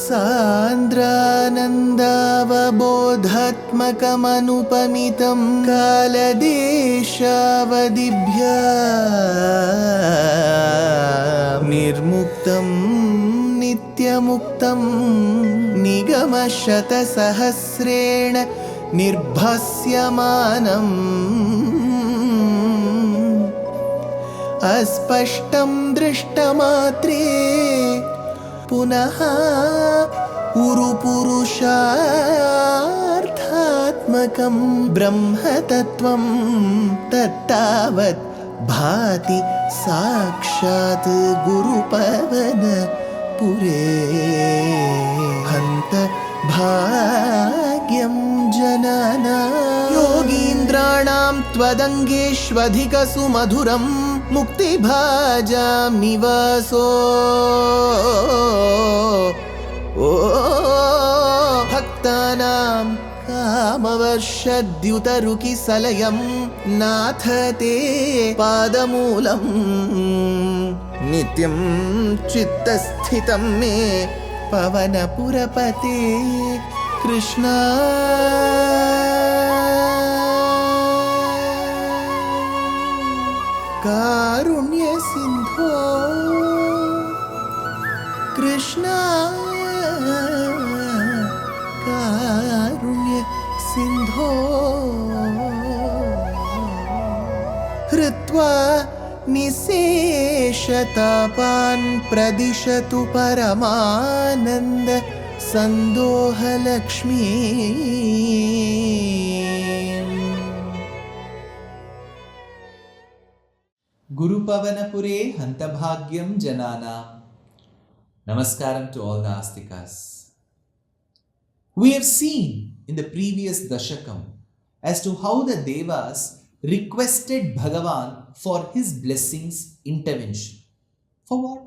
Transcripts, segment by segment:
सान्द्रानन्दावबोधात्मकमनुपमितं कालदेशावदिभ्या निर्मुक्तं नित्यमुक्तं निगमशतसहस्रेण निर्भास्यमानम् अस्पष्टं दृष्टमात्रे पुनः उरुपुरुषार्थात्मकं ब्रह्मतत्त्वं तत्तावत् भाति साक्षात् गुरुपवनपुरे हन्त भाग्यं जनानां योगीन्द्राणां त्वदङ्गेष्वधिकसुमधुरं मुक्तिभाजां निवासो भक्तानां कामवर्षद्युतरुकिसलयं नाथ ते पादमूलं नित्यं चित्तस्थितं मे पवनपुरपते कृष्णा कारुण्य सिंधो कृष्णा कारुण्य सिंधो हृत्वा निशेषतापान् प्रदिशतु परमानन्द सन्दोहलक्ष्मी Gurupavanapure Hantabhagyam Janana. Namaskaram to all the Astikas. We have seen in the previous Dashakam as to how the Devas requested Bhagavan for his blessings intervention. For what?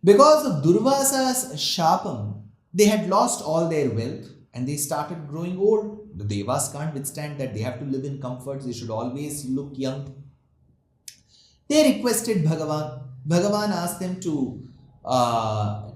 Because of Durvasa's Shapam, they had lost all their wealth and they started growing old. The Devas can't withstand that. They have to live in comforts. They should always look young. They requested Bhagavan. Bhagavan asked them to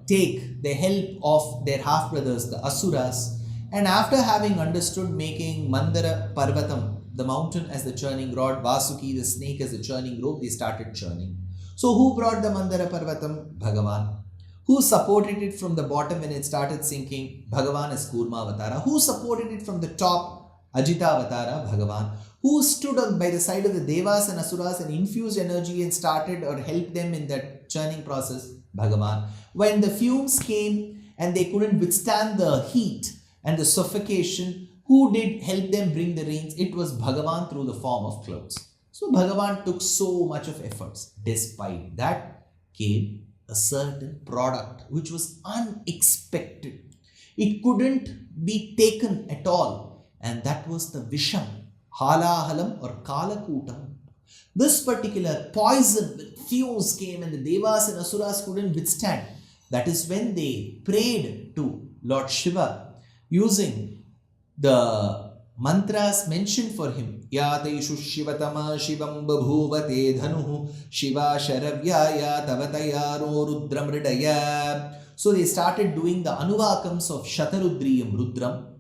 take the help of their half-brothers, the Asuras. And after having understood making Mandara Parvatam, the mountain as the churning rod, Vasuki, the snake as the churning rope, they started churning. So who brought the Mandara Parvatam? Bhagavan. Who supported it from the bottom when it started sinking? Bhagavan as Kurma Avatara. Who supported it from the top? Ajita Avatara, Bhagavan. Who stood by the side of the Devas and Asuras and infused energy and started or helped them in that churning process? Bhagavan. When the fumes came and they couldn't withstand the heat and the suffocation, who did help them bring the rains? It was Bhagavan through the form of clouds. So Bhagavan took so much of efforts. Despite that came a certain product which was unexpected. It couldn't be taken at all, and that was the Visham, Halahalam or Kalakutam. This particular poison with fumes came and the Devas and Asuras couldn't withstand. That is when they prayed to Lord Shiva using the mantras mentioned for him. Yateishu Shivatama Shivam Babhuvate Dhanuhu Shiva Sharavyaya Tavatayaro Rudramridaya. So they started doing the Anuvakams of Shatarudriyam Rudram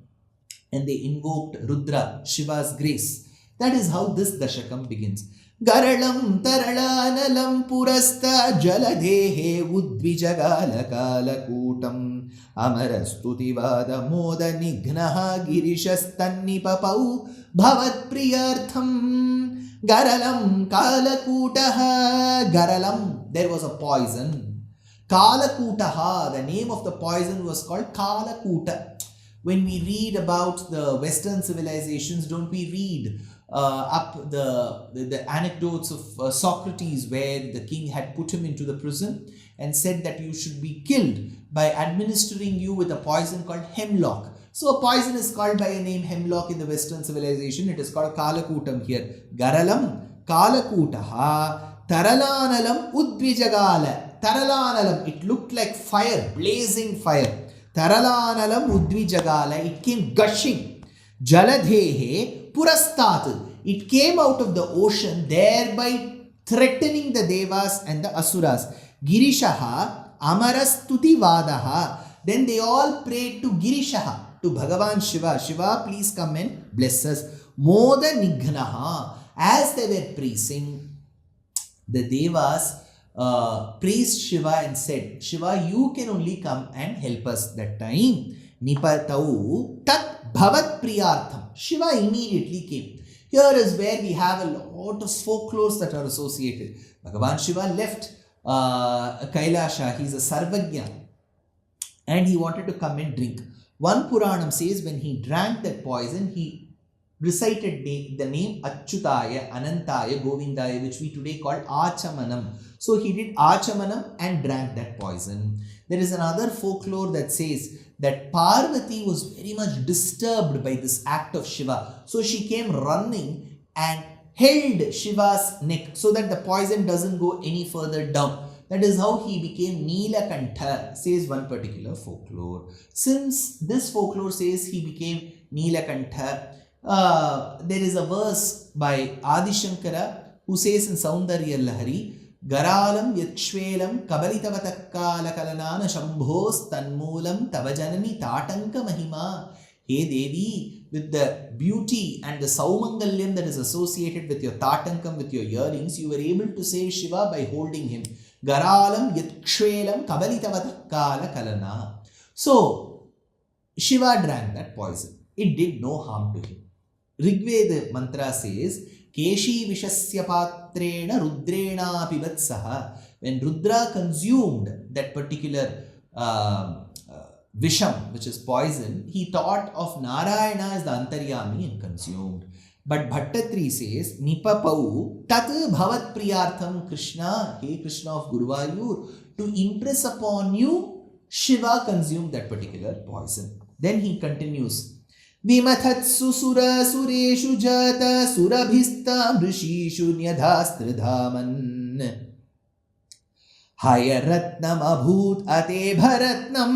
and they invoked Rudra, Shiva's grace. That is how this Dashakam begins. Garalam Taralanalam Purasta Jaladehe Udvijagala Kalakutam Amarastutivada Moda Nignaha Girishastani Papau Bhavat Priyartham Garalam Kalakutaha. Garalam, there was a poison. Kalakutaha, the name of the poison was called Kalakuta. When we read about the Western civilizations, don't we read up the anecdotes of Socrates where the king had put him into the prison and said that you should be killed by administering you with a poison called hemlock. So a poison is called by a name hemlock in the Western civilization. It is called Kalakutam here. Garalam Kalakutaha Taralanalam Udvijagala. Taralanalam, it looked like fire, blazing fire. Taralanalam Udvijagala, it came gushing. Jaladhehe Purastat, it came out of the ocean, thereby threatening the Devas and the Asuras. Girishaha Amarastuti Vadaha, Then they all prayed to Girishaha, to Bhagavan Shiva. Shiva, please come and bless us. Moda Nighnaha. As they were praising, the Devas praised Shiva and said, Shiva, you can only come and help us. That time, Nipatau Tat Bhavat Priyartham. Shiva immediately came. Here is where we have a lot of folklores that are associated. Bhagavan Shiva left Kailasha. He is a Sarvagya. And he wanted to come and drink. One Puranam says when he drank that poison, he recited the name Achyutaya, Anantaya, Govindaya, which we today call Achamanam. So he did Achamanam and drank that poison. There is another folklore that says that Parvati was very much disturbed by this act of Shiva. So she came running and held Shiva's neck so that the poison doesn't go any further down. That is how he became Neelakantha, says one particular folklore. Since this folklore says he became Neelakantha, there is a verse by Adi Shankara who says in Saundarya Lahari, Garalam Yakshvelam Kabalitavatakaala Kalanana Shambhos Tanmulam Tavajanani Tatanka Mahima. Hey Devi, with the beauty and the Saumangalyam that is associated with your Tatankam, with your earrings, you were able to save Shiva by holding him. Garalam Yakshvelam Kabalitavatakaala Kalana. So, Shiva drank that poison. It did no harm to him. Rigveda mantra says, Keshi Vishasya Patrena Rudrena Pivatsaha. When Rudra consumed that particular Visham, which is poison, he thought of Narayana as the Antaryami and consumed. But Bhaṭṭatiri says, Nipapau Tat Bhavat Priyartham Krishna, hey Krishna of Guruvayur, to impress upon you, Shiva consumed that particular poison. Then he continues, Vimathatsu sura sureshu jata surabhista mrishishu nyadhastridhaman Hayaratnam abhut ate bharatnam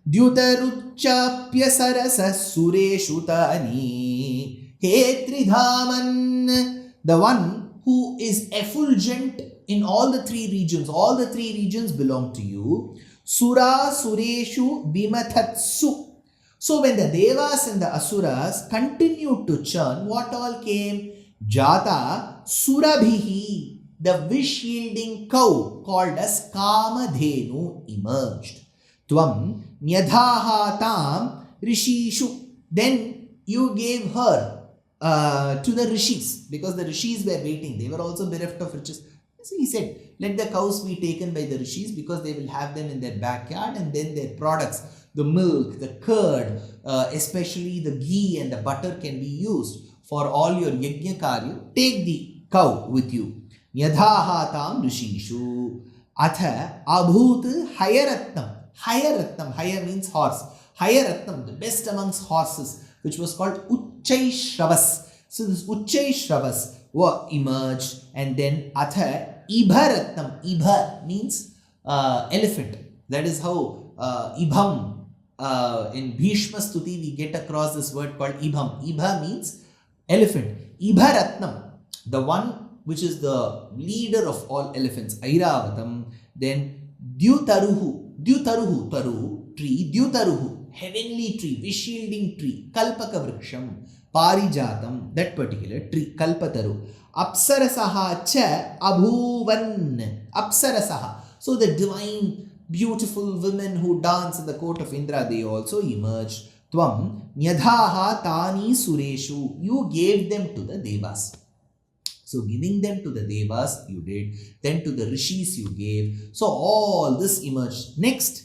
dyutaruchapya sarasa sureshu tani He Tridhaman, the one who is effulgent in all the three regions. All the three regions belong to you. Sura sureshu vimathatsu. So when the Devas and the Asuras continued to churn, what all came? Jata Surabhihi, the wish-yielding cow called as Kamadhenu emerged. Tvam Nyadhaha Tam Rishishu. Then you gave her to the Rishis, because the Rishis were waiting. They were also bereft of riches. So he said, let the cows be taken by the Rishis because they will have them in their backyard, and then their products, the milk, the curd, especially the ghee and the butter can be used for all your yajna karya. Take the cow with you. Nyadhaha tam rishishu. Atha abhut hayaratnam. Hayaratnam. Haya means horse. Hayaratnam, the best amongst horses, which was called Uchchai Shravas. So this Uchchai Shravas emerged, and then Atha Ibharatnam. Ibha means elephant. That is how Ibham. In Bhishma Stuti, we get across this word called Ibham. Ibha means elephant. Ibharatnam, the one which is the leader of all elephants, Airavatam. Then Dyutaruhu, Taru, tree, Dyutaruhu, heavenly tree, wish-yielding tree, Kalpaka Vriksham, Parijatam, that particular tree, Kalpataru. Apsarasaha cha abhuvan. Apsarasaha. So the divine, beautiful women who dance in the court of Indra, they also emerged. Tvam nyadhaha tani sureshu. You gave them to the Devas. So giving them to the Devas, you did. Then to the Rishis you gave. So all this emerged. Next.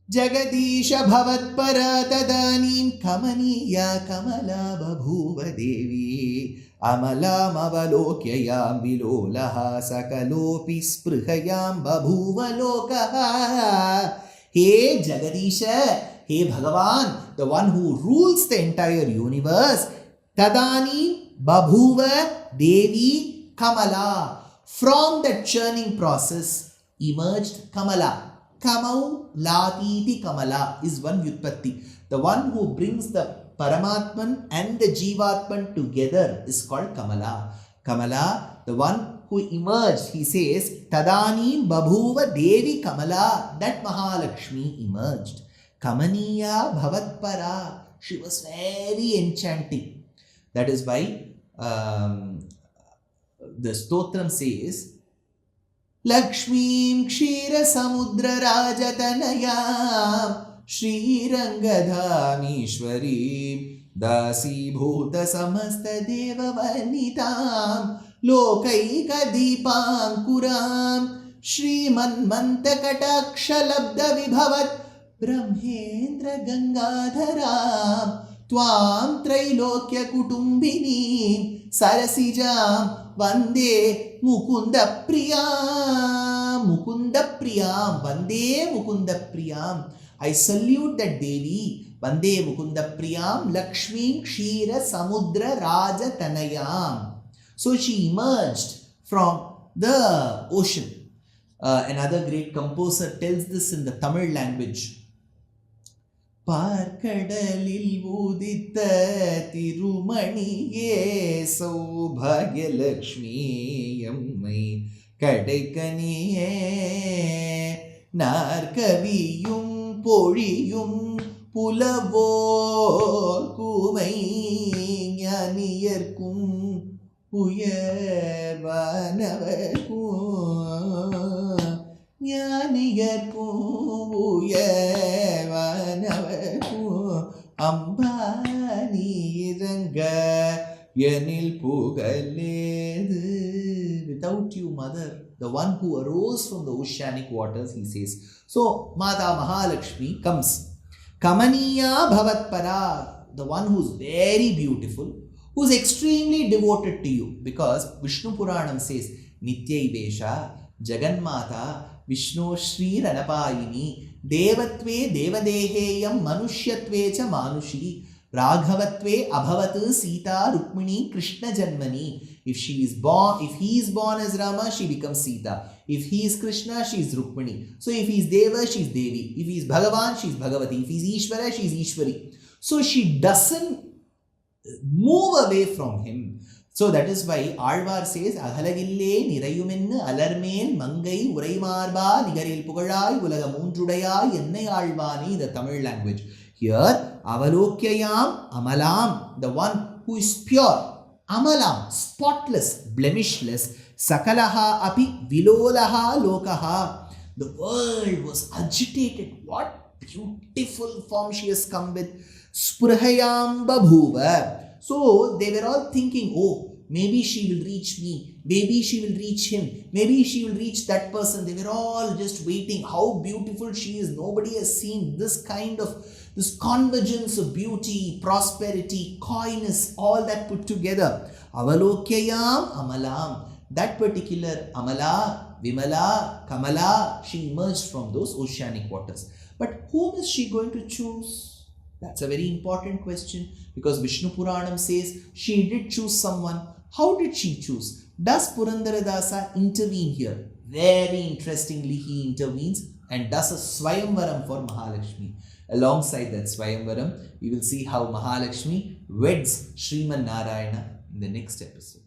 Jagadisha bhavat paratadanim kamaniya kamala babhuva devi amalam avalokyayam vilolaha sakalopi sprihayam babhuva lokaha. Hey Jagadisha, hey Bhagavan, the one who rules the entire universe. Tadani babhuva devi Kamala. From that churning process emerged Kamala. Kamau Latiti Kamala is one Vyutpatti. The one who brings the Paramatman and the Jivatman together is called Kamala. Kamala, the one who emerged, he says, Tadani Babhuva Devi Kamala, that Mahalakshmi emerged. Kamaniya Bhavatpara. She was very enchanting. That is why the stotram says, Lakshmim Kshira Samudra Rajatanayam Shrirangadhamishwarim Dasi Bhuta Samasta Deva Vanitam Lokaika Deepankuram Śrīman Mantakatakshalabda Vibhavat Brahmendra Gangadharam Tvam Trailokya Kutumbinim Sarasijam Vande Mukunda Priyam Mukunda Priyam Vande Mukunda Priyam. I salute that Devi. Vande Mukunda Priyam Lakshmi Kshira Samudra Raja Tanayam. So she emerged from the ocean. Another great composer tells this in the Tamil language. Parkadalil uditha tirumaniye saubhagya lakshmi yammai kadaikaniye narkaviyum poliyum pulavor kumai ஞானியர்க்கும் உயர்வானவர்க்கும் ஞானியர்க்கும் உயர்வானவர்க்கும் அம்பானீரங்க எனில் புகழேது. Without you, mother, the one who arose from the oceanic waters, he says. So, Mata Mahalakshmi comes. Kamaniya Bhavatpara, the one who is very beautiful, who is extremely devoted to you. Because Vishnu Puranam says, Nityaivesha, Jaganmata, Vishnu Shri Ranapayini, Devatve Devadeheyam, Manushyatve cha Manushi, Raghavatve Abhavat Sita Rukmini Krishna Janmani. If he is born as Rama, she becomes Sita. If he is Krishna, she is Rukmini. So if he is Deva, she is Devi. If he is Bhagavan, she is Bhagavati. If he is Ishvara, she is Ishwari. So she doesn't move away from him. So that is why Alvar says, Ahalagille Nirayumen Alarmen Mangai Uraimarba Nigaril Pugalai Ulaga Mundrudaya Yennai Alvani, the Tamil language. Here, Avalokyayam Amalam, the one who is pure. Amalam, spotless, blemishless. Sakalaha api vilolaha lokaha. The world was agitated. What beautiful form she has come with. Spurhayam babhuva. So they were all thinking, oh, maybe she will reach me. Maybe she will reach him. Maybe she will reach that person. They were all just waiting. How beautiful she is. Nobody has seen this convergence of beauty, prosperity, coyness, all that put together. Avalokyayam amalam. That particular Amala, Vimala, Kamala, she emerged from those oceanic waters. But whom is she going to choose? That's a very important question, because Vishnu Puranam says she did choose someone. How did she choose? Does Purandaradasa intervene here? Very interestingly, he intervenes and does a Swayamvaram for Mahalakshmi. Alongside that Swayamvaram, we will see how Mahalakshmi weds Śrīman Nārāyaṇa in the next episode.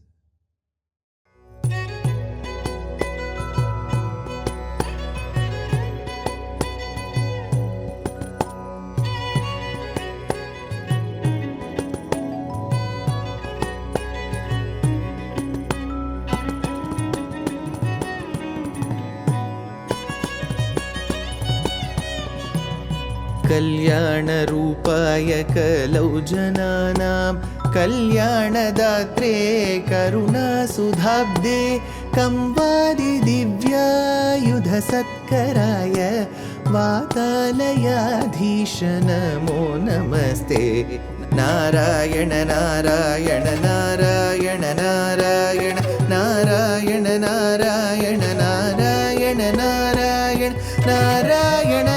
कल्याणरूपाय कलौ जनानां कल्याणदात्रे करुणासुधाब्दे कंवादिदिव्यायुधसत्कराय वातालयाधीश नमो नमस्ते. नारायण नारायण नारायण नारायण नारायण नारायण नारायण नारायण नारायण